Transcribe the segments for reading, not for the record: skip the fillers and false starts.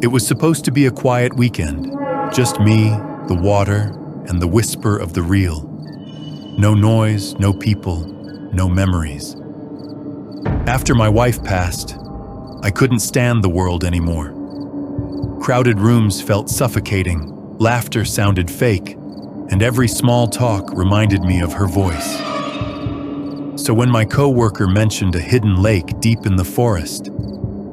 It was supposed to be a quiet weekend, just me, the water, and the whisper of the real. No noise, no people, no memories. After my wife passed, I couldn't stand the world anymore. Crowded rooms felt suffocating, laughter sounded fake, and every small talk reminded me of her voice. So when my coworker mentioned a hidden lake deep in the forest,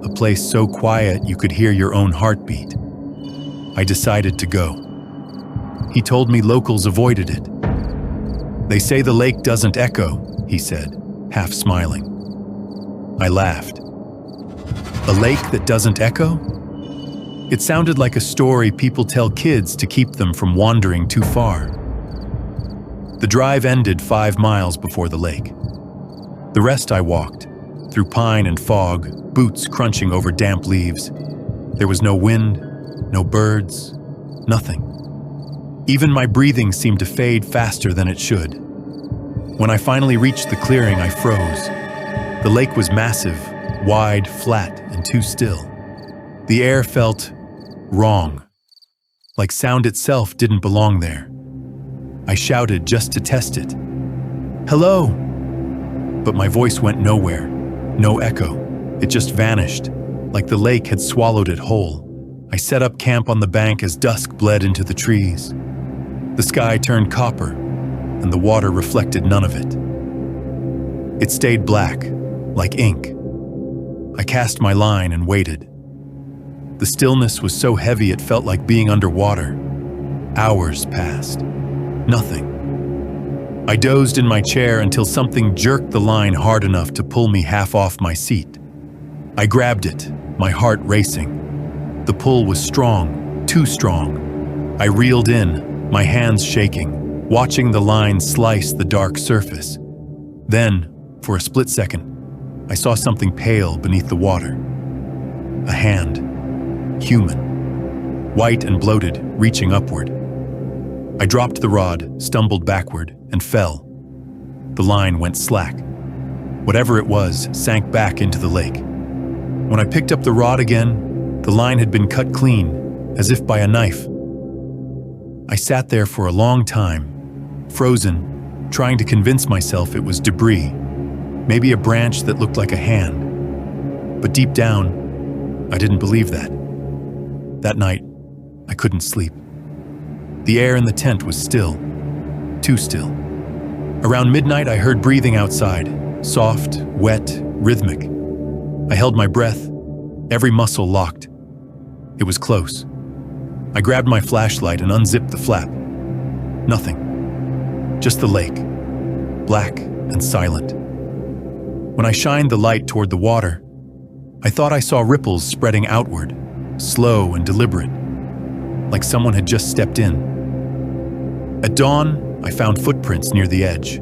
a place so quiet you could hear your own heartbeat, I decided to go. He told me locals avoided it. They say the lake doesn't echo, he said, half smiling. I laughed. A lake that doesn't echo? It sounded like a story people tell kids to keep them from wandering too far. The drive ended 5 miles before the lake. The rest I walked, through pine and fog, boots crunching over damp leaves. There was no wind, no birds, nothing. Even my breathing seemed to fade faster than it should. When I finally reached the clearing, I froze. The lake was massive, wide, flat, and too still. The air felt wrong, like sound itself didn't belong there. I shouted just to test it. "Hello!" But my voice went nowhere, no echo. It just vanished, like the lake had swallowed it whole. I set up camp on the bank as dusk bled into the trees. The sky turned copper, and the water reflected none of it. It stayed black, like ink. I cast my line and waited. The stillness was so heavy it felt like being underwater. Hours passed. Nothing. I dozed in my chair until something jerked the line hard enough to pull me half off my seat. I grabbed it, my heart racing. The pull was strong, too strong. I reeled in, my hands shaking, watching the line slice the dark surface. Then, for a split second, I saw something pale beneath the water. A hand. Human. White and bloated, reaching upward. I dropped the rod, stumbled backward, and fell. The line went slack. Whatever it was sank back into the lake. When I picked up the rod again, the line had been cut clean, as if by a knife. I sat there for a long time, frozen, trying to convince myself it was debris, maybe a branch that looked like a hand. But deep down, I didn't believe that. That night, I couldn't sleep. The air in the tent was still, too still. Around midnight, I heard breathing outside, soft, wet, rhythmic. I held my breath, every muscle locked. It was close. I grabbed my flashlight and unzipped the flap. Nothing. Just the lake, black and silent. When I shined the light toward the water, I thought I saw ripples spreading outward, slow and deliberate, like someone had just stepped in. At dawn, I found footprints near the edge,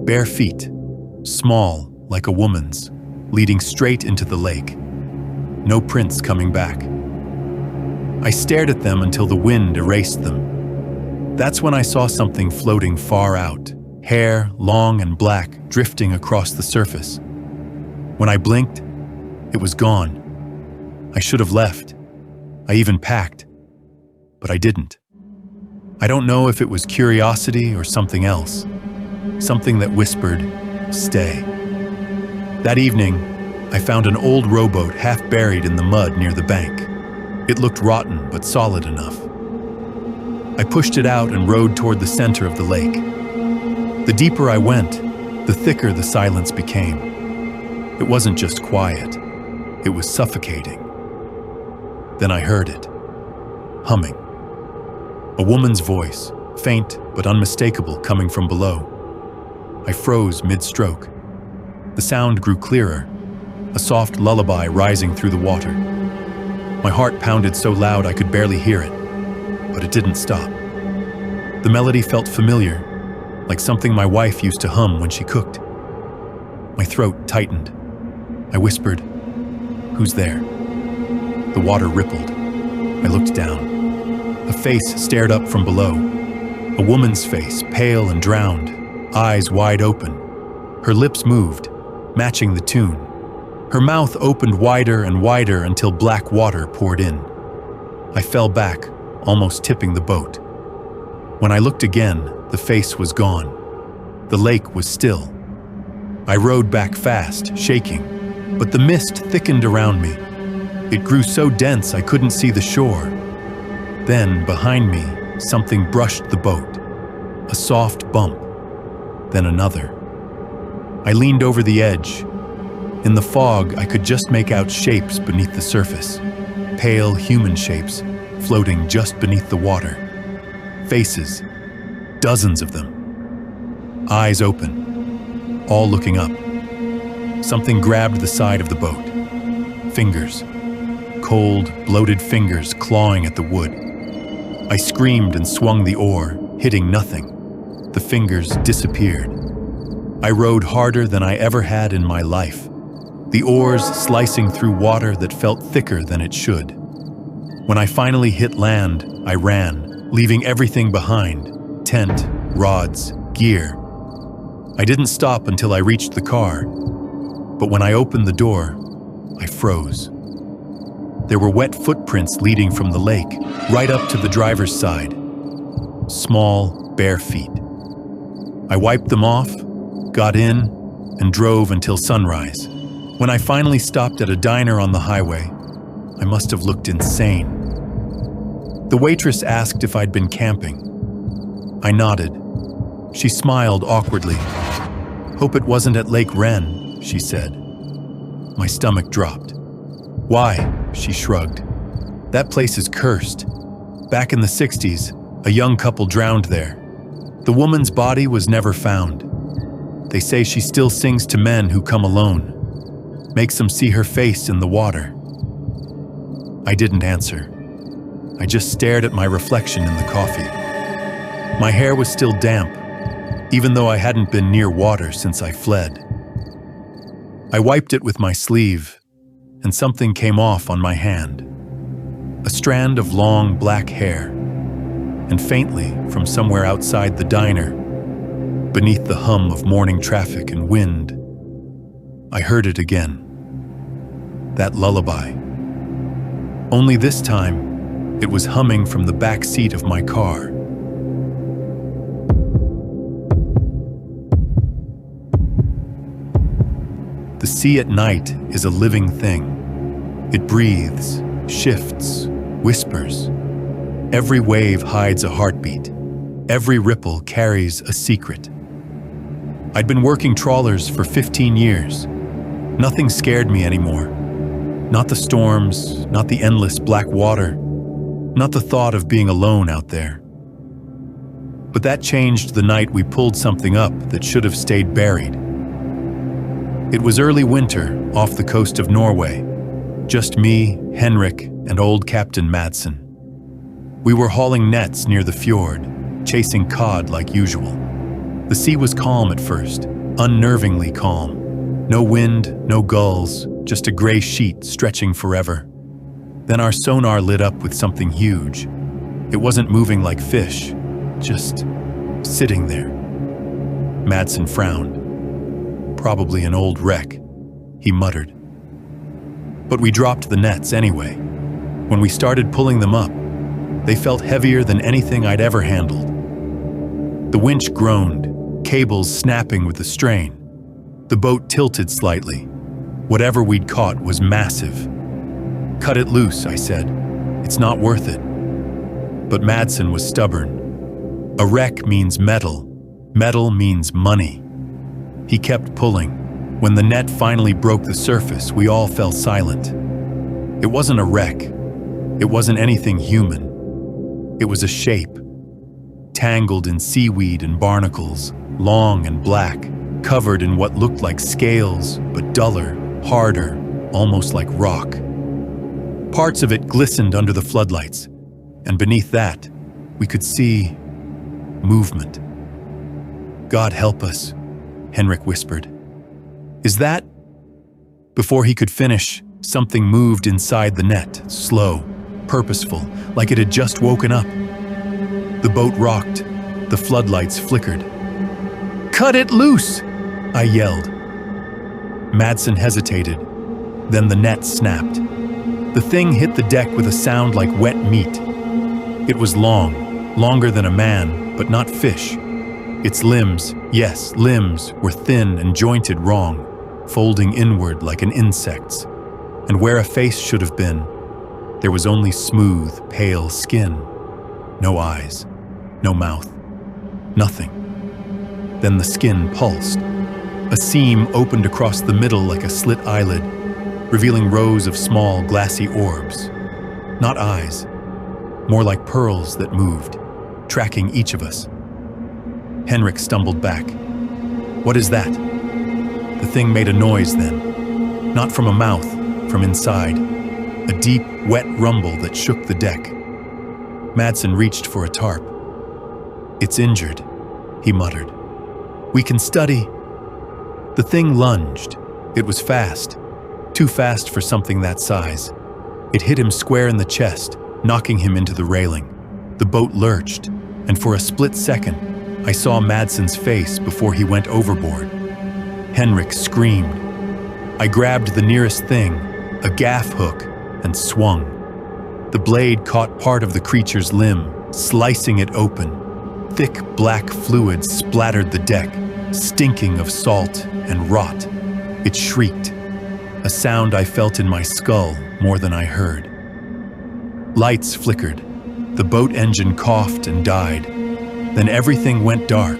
bare feet, small like a woman's, leading straight into the lake. No prints coming back. I stared at them until the wind erased them. That's when I saw something floating far out, hair long and black drifting across the surface. When I blinked, it was gone. I should have left. I even packed, but I didn't. I don't know if it was curiosity or something else, something that whispered, "Stay." That evening, I found an old rowboat half buried in the mud near the bank. It looked rotten but solid enough. I pushed it out and rowed toward the center of the lake. The deeper I went, the thicker the silence became. It wasn't just quiet, it was suffocating. Then I heard it, humming. A woman's voice, faint but unmistakable, coming from below. I froze mid-stroke. The sound grew clearer, a soft lullaby rising through the water. My heart pounded so loud I could barely hear it, but it didn't stop. The melody felt familiar, like something my wife used to hum when she cooked. My throat tightened. I whispered, "Who's there?" The water rippled. I looked down. A face stared up from below. A woman's face, pale and drowned, eyes wide open. Her lips moved, matching the tune. Her mouth opened wider and wider until black water poured in. I fell back, almost tipping the boat. When I looked again, the face was gone. The lake was still. I rowed back fast, shaking, but the mist thickened around me. It grew so dense I couldn't see the shore. Then, behind me, something brushed the boat. A soft bump, then another. I leaned over the edge. In the fog, I could just make out shapes beneath the surface. Pale human shapes, floating just beneath the water. Faces, dozens of them. Eyes open, all looking up. Something grabbed the side of the boat. Fingers. Cold, bloated fingers clawing at the wood. I screamed and swung the oar, hitting nothing. The fingers disappeared. I rowed harder than I ever had in my life, the oars slicing through water that felt thicker than it should. When I finally hit land, I ran, leaving everything behind: tent, rods, gear. I didn't stop until I reached the car, but when I opened the door, I froze. There were wet footprints leading from the lake, right up to the driver's side. Small, bare feet. I wiped them off, got in, and drove until sunrise. When I finally stopped at a diner on the highway, I must have looked insane. The waitress asked if I'd been camping. I nodded. She smiled awkwardly. "Hope it wasn't at Lake Wren," she said. My stomach dropped. "Why?" she shrugged. "That place is cursed. Back in the 60s, a young couple drowned there. The woman's body was never found. They say she still sings to men who come alone, makes them see her face in the water." I didn't answer. I just stared at my reflection in the coffee. My hair was still damp, even though I hadn't been near water since I fled. I wiped it with my sleeve, and something came off on my hand. A strand of long black hair, and faintly, from somewhere outside the diner, beneath the hum of morning traffic and wind, I heard it again. That lullaby. Only this time, it was humming from the back seat of my car. The sea at night is a living thing. It breathes, shifts, whispers. Every wave hides a heartbeat. Every ripple carries a secret. I'd been working trawlers for 15 years. Nothing scared me anymore. Not the storms, not the endless black water, not the thought of being alone out there. But that changed the night we pulled something up that should have stayed buried. It was early winter off the coast of Norway. Just me, Henrik, and old Captain Madsen. We were hauling nets near the fjord, chasing cod like usual. The sea was calm at first, unnervingly calm. No wind, no gulls, just a gray sheet stretching forever. Then our sonar lit up with something huge. It wasn't moving like fish, just sitting there. Madsen frowned. "Probably an old wreck," he muttered. But we dropped the nets anyway. When we started pulling them up, they felt heavier than anything I'd ever handled. The winch groaned, cables snapping with the strain. The boat tilted slightly. Whatever we'd caught was massive. "Cut it loose," I said. "It's not worth it." But Madsen was stubborn. A wreck means metal. Metal means money. He kept pulling. When the net finally broke the surface, we all fell silent. It wasn't a wreck. It wasn't anything human. It was a shape, tangled in seaweed and barnacles, long and black, covered in what looked like scales, but duller, harder, almost like rock. Parts of it glistened under the floodlights, and beneath that, we could see movement. "God help us," Henrik whispered. "Is that?" Before he could finish, something moved inside the net, slow, purposeful, like it had just woken up. The boat rocked, the floodlights flickered. "Cut it loose!" I yelled. Madsen hesitated, then the net snapped. The thing hit the deck with a sound like wet meat. It was long, longer than a man, but not fish. Its limbs, yes, limbs, were thin and jointed wrong, folding inward like an insect's. And where a face should have been, there was only smooth, pale skin. No eyes, no mouth, nothing. Then the skin pulsed. A seam opened across the middle like a slit eyelid, revealing rows of small, glassy orbs. Not eyes, more like pearls that moved, tracking each of us. Henrik stumbled back. "What is that?" The thing made a noise then. Not from a mouth, from inside. A deep, wet rumble that shook the deck. Madsen reached for a tarp. "It's injured," he muttered. "We can study." The thing lunged. It was fast. Too fast for something that size. It hit him square in the chest, knocking him into the railing. The boat lurched, and for a split second, I saw Madsen's face before he went overboard. Henrik screamed. I grabbed the nearest thing, a gaff hook, and swung. The blade caught part of the creature's limb, slicing it open. Thick black fluid splattered the deck, stinking of salt and rot. It shrieked, a sound I felt in my skull more than I heard. Lights flickered. The boat engine coughed and died. Then everything went dark.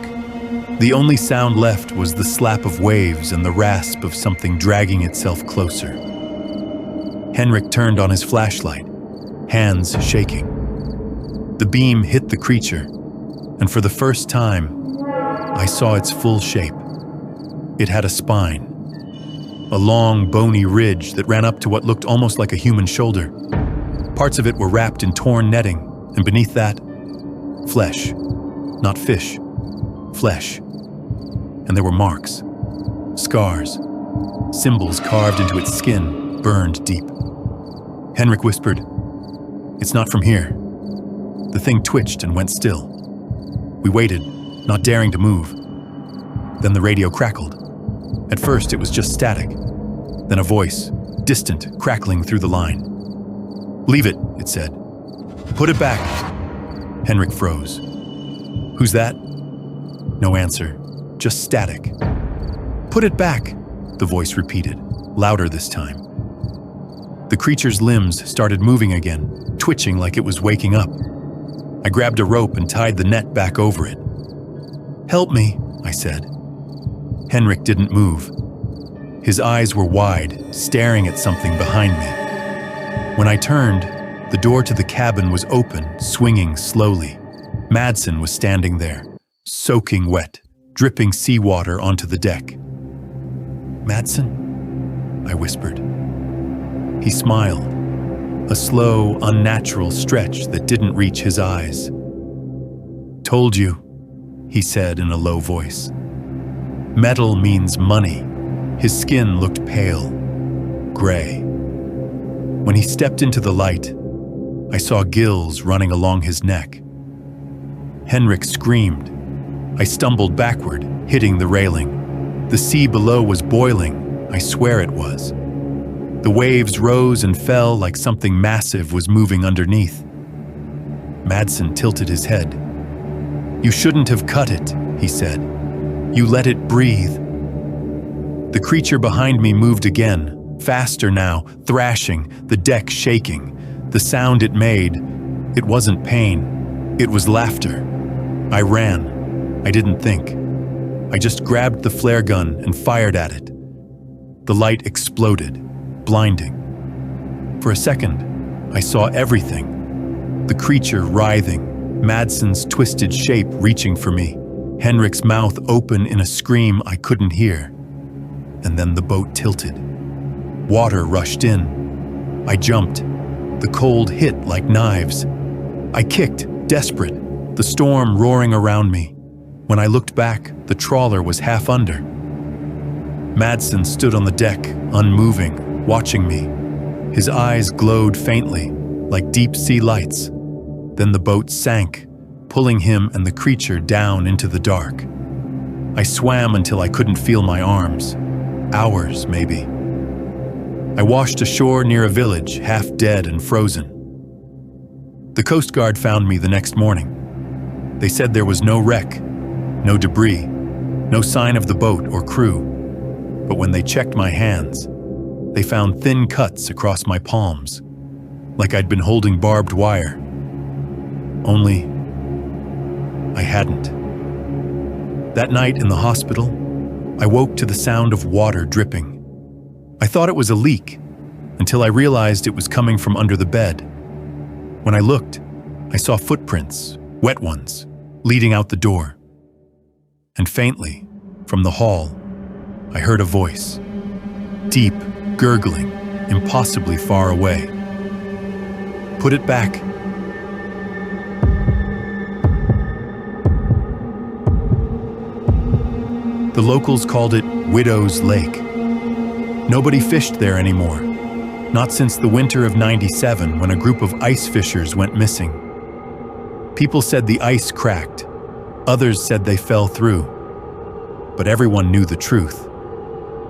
The only sound left was the slap of waves and the rasp of something dragging itself closer. Henrik turned on his flashlight, hands shaking. The beam hit the creature, and for the first time, I saw its full shape. It had a spine, a long, bony ridge that ran up to what looked almost like a human shoulder. Parts of it were wrapped in torn netting, and beneath that, flesh. Not fish, flesh. And there were marks, scars, symbols carved into its skin, burned deep. Henrik whispered, "It's not from here." The thing twitched and went still. We waited, not daring to move. Then the radio crackled. At first it was just static. Then a voice, distant, crackling through the line. "Leave it," it said. "Put it back." Henrik froze. "Who's that?" No answer, just static. "Put it back," the voice repeated, louder this time. The creature's limbs started moving again, twitching like it was waking up. I grabbed a rope and tied the net back over it. "Help me," I said. Henrik didn't move. His eyes were wide, staring at something behind me. When I turned, the door to the cabin was open, swinging slowly. Madsen was standing there, soaking wet, dripping seawater onto the deck. "Madsen?" I whispered. He smiled, a slow, unnatural stretch that didn't reach his eyes. "Told you," he said in a low voice. "Metal means money." His skin looked pale, gray. When he stepped into the light, I saw gills running along his neck. Henrik screamed. I stumbled backward, hitting the railing. The sea below was boiling, I swear it was. The waves rose and fell like something massive was moving underneath. Madsen tilted his head. "You shouldn't have cut it," he said. "You let it breathe." The creature behind me moved again, faster now, thrashing, the deck shaking. The sound it made, it wasn't pain, it was laughter. I ran. I didn't think. I just grabbed the flare gun and fired at it. The light exploded, blinding. For a second, I saw everything. The creature writhing, Madsen's twisted shape reaching for me, Henrik's mouth open in a scream I couldn't hear. And then the boat tilted. Water rushed in. I jumped. The cold hit like knives. I kicked, desperate, the storm roaring around me. When I looked back, the trawler was half under. Madsen stood on the deck, unmoving, watching me. His eyes glowed faintly, like deep-sea lights. Then the boat sank, pulling him and the creature down into the dark. I swam until I couldn't feel my arms. Hours, maybe. I washed ashore near a village, half dead and frozen. The Coast Guard found me the next morning. They said there was no wreck, no debris, no sign of the boat or crew. But when they checked my hands, they found thin cuts across my palms, like I'd been holding barbed wire. Only I hadn't. That night in the hospital, I woke to the sound of water dripping. I thought it was a leak until I realized it was coming from under the bed. When I looked, I saw footprints, wet ones, leading out the door. And faintly, from the hall, I heard a voice, deep, gurgling, impossibly far away. Put it back. The locals called it Widow's Lake. Nobody fished there anymore, not since the winter of '97 when a group of ice fishers went missing. People said the ice cracked, others said they fell through. But everyone knew the truth,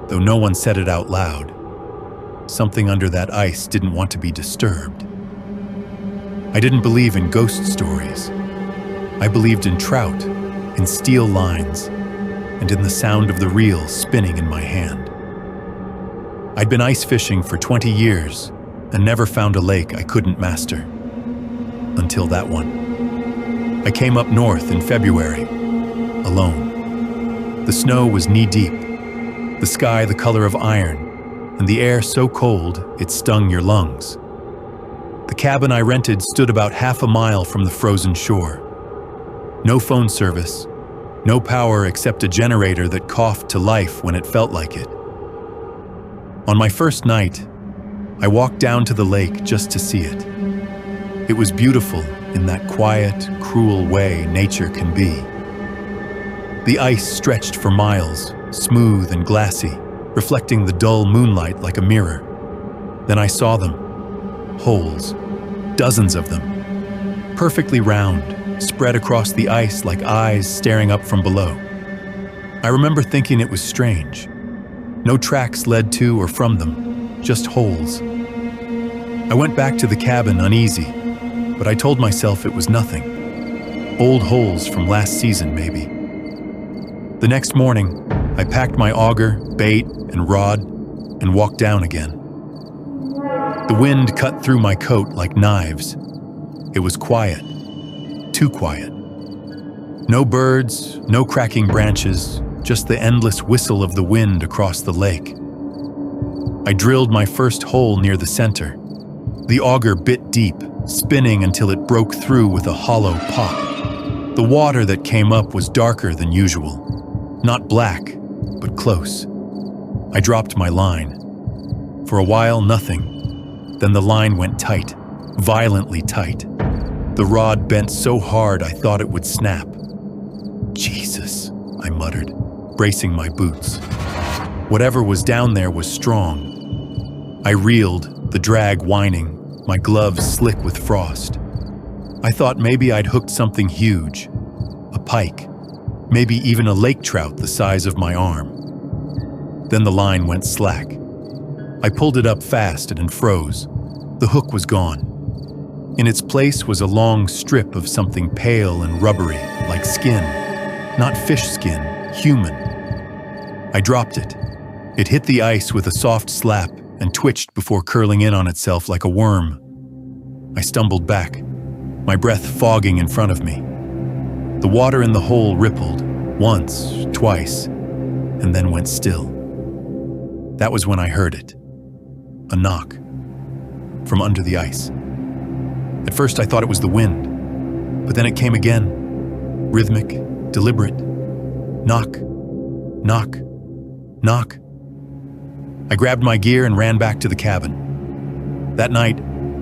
though no one said it out loud. Something under that ice didn't want to be disturbed. I didn't believe in ghost stories. I believed in trout, in steel lines, and in the sound of the reel spinning in my hand. I'd been ice fishing for 20 years and never found a lake I couldn't master. Until that one. I came up north in February, alone. The snow was knee-deep, the sky the color of iron, and the air so cold it stung your lungs. The cabin I rented stood about half a mile from the frozen shore. No phone service, no power except a generator that coughed to life when it felt like it. On my first night, I walked down to the lake just to see it. It was beautiful in that quiet, cruel way nature can be. The ice stretched for miles, smooth and glassy, reflecting the dull moonlight like a mirror. Then I saw them. Holes, dozens of them, perfectly round, spread across the ice like eyes staring up from below. I remember thinking it was strange. No tracks led to or from them, just holes. I went back to the cabin uneasy, but I told myself it was nothing. Old holes from last season, maybe. The next morning, I packed my auger, bait, and rod and walked down again. The wind cut through my coat like knives. It was quiet, too quiet. No birds, no cracking branches, just the endless whistle of the wind across the lake. I drilled my first hole near the center. The auger bit deep, spinning until it broke through with a hollow pop. The water that came up was darker than usual. Not black, but close. I dropped my line. For a while, nothing. Then the line went tight, violently tight. The rod bent so hard I thought it would snap. Jesus, I muttered, bracing my boots. Whatever was down there was strong. I reeled, the drag whining, my gloves slick with frost. I thought maybe I'd hooked something huge, a pike, maybe even a lake trout the size of my arm. Then the line went slack. I pulled it up fast and it froze. The hook was gone. In its place was a long strip of something pale and rubbery, like skin. Not fish skin, human. I dropped it. It hit the ice with a soft slap and twitched before curling in on itself like a worm. I stumbled back, my breath fogging in front of me. The water in the hole rippled, once, twice, and then went still. That was when I heard it. A knock. From under the ice. At first I thought it was the wind, but then it came again. Rhythmic, deliberate. Knock, knock, knock. I grabbed my gear and ran back to the cabin. That night,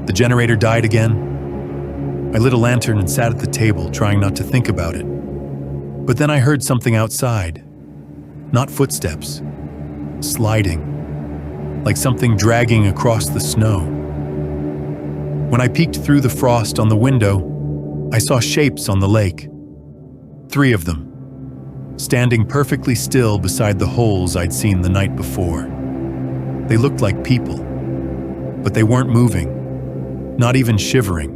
the generator died again. I lit a lantern and sat at the table, trying not to think about it. But then I heard something outside. Not footsteps. Sliding. Like something dragging across the snow. When I peeked through the frost on the window, I saw shapes on the lake. 3 of them, standing perfectly still beside the holes I'd seen the night before. They looked like people. but they weren't moving, not even shivering.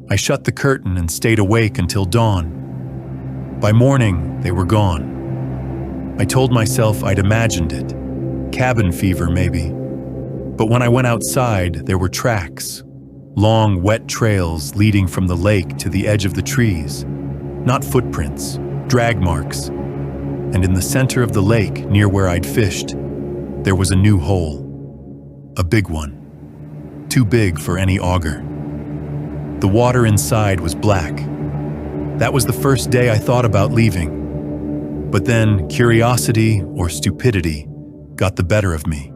I shut the curtain and stayed awake until dawn. By morning, they were gone. I told myself I'd imagined it, cabin fever maybe. But when I went outside, there were tracks, long, wet trails leading from the lake to the edge of the trees, not footprints, drag marks. And in the center of the lake, near where I'd fished, there was a new hole. A big one. Too big for any auger. The water inside was black. That was the first day I thought about leaving. But then curiosity or stupidity got the better of me.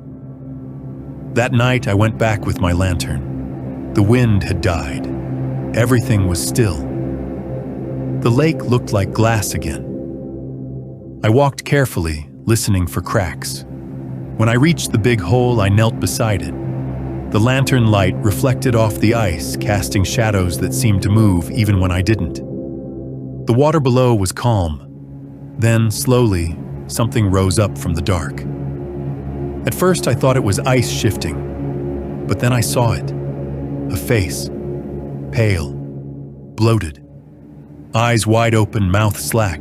That night I went back with my lantern. The wind had died. Everything was still. The lake looked like glass again. I walked carefully, listening for cracks. When I reached the big hole, I knelt beside it. The lantern light reflected off the ice, casting shadows that seemed to move even when I didn't. The water below was calm. Then, slowly, something rose up from the dark. At first, I thought it was ice shifting, but then I saw it. A face. Pale. Bloated. Eyes wide open, mouth slack.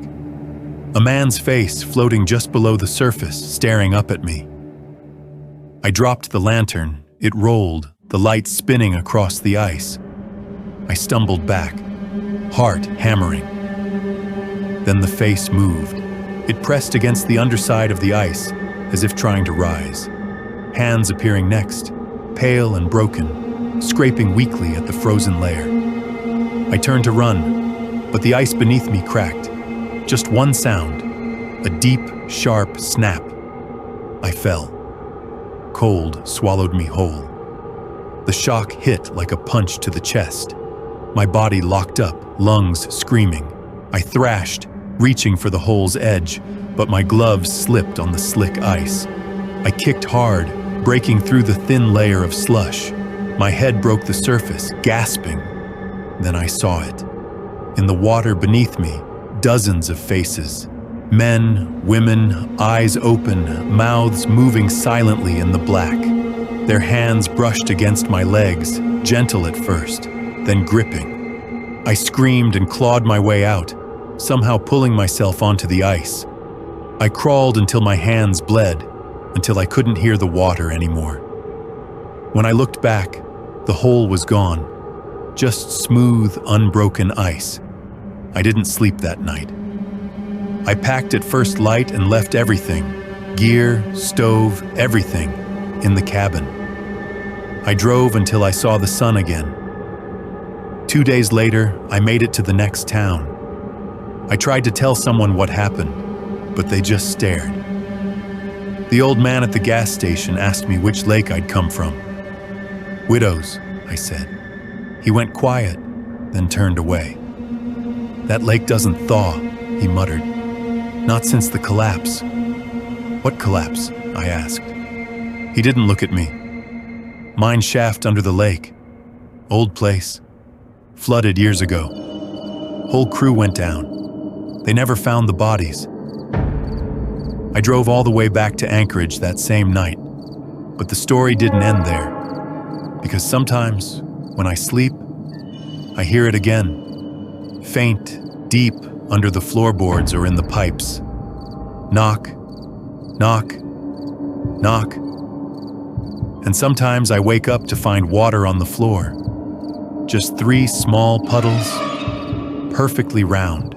A man's face floating just below the surface, staring up at me. I dropped the lantern. It rolled, the light spinning across the ice. I stumbled back, heart hammering. Then the face moved. It pressed against the underside of the ice, as if trying to rise. Hands appearing next, pale and broken, scraping weakly at the frozen layer. I turned to run, but the ice beneath me cracked. Just one sound, a deep, sharp snap. I fell. Cold swallowed me whole. The shock hit like a punch to the chest. My body locked up, lungs screaming. I thrashed, reaching for the hole's edge, but my gloves slipped on the slick ice. I kicked hard, breaking through the thin layer of slush. My head broke the surface, gasping. Then I saw it. In the water beneath me, dozens of faces. Men, women, eyes open, mouths moving silently in the black. Their hands brushed against my legs, gentle at first, then gripping. I screamed and clawed my way out, somehow pulling myself onto the ice. I crawled until my hands bled, until I couldn't hear the water anymore. When I looked back, the hole was gone, just smooth, unbroken ice. I didn't sleep that night. I packed at first light and left everything, gear, stove, everything, in the cabin. I drove until I saw the sun again. 2 days later, I made it to the next town. I tried to tell someone what happened, but they just stared. The old man at the gas station asked me which lake I'd come from. "Widows," I said. He went quiet, then turned away. "That lake doesn't thaw," he muttered. "Not since the collapse." "What collapse?" I asked. He didn't look at me. "Mine shaft under the lake. Old place. Flooded years ago. Whole crew went down. They never found the bodies." I drove all the way back to Anchorage that same night, but the story didn't end there. Because sometimes, when I sleep, I hear it again. Faint, deep, under the floorboards or in the pipes. Knock, knock, knock. And sometimes I wake up to find water on the floor. Just 3 small puddles, perfectly round.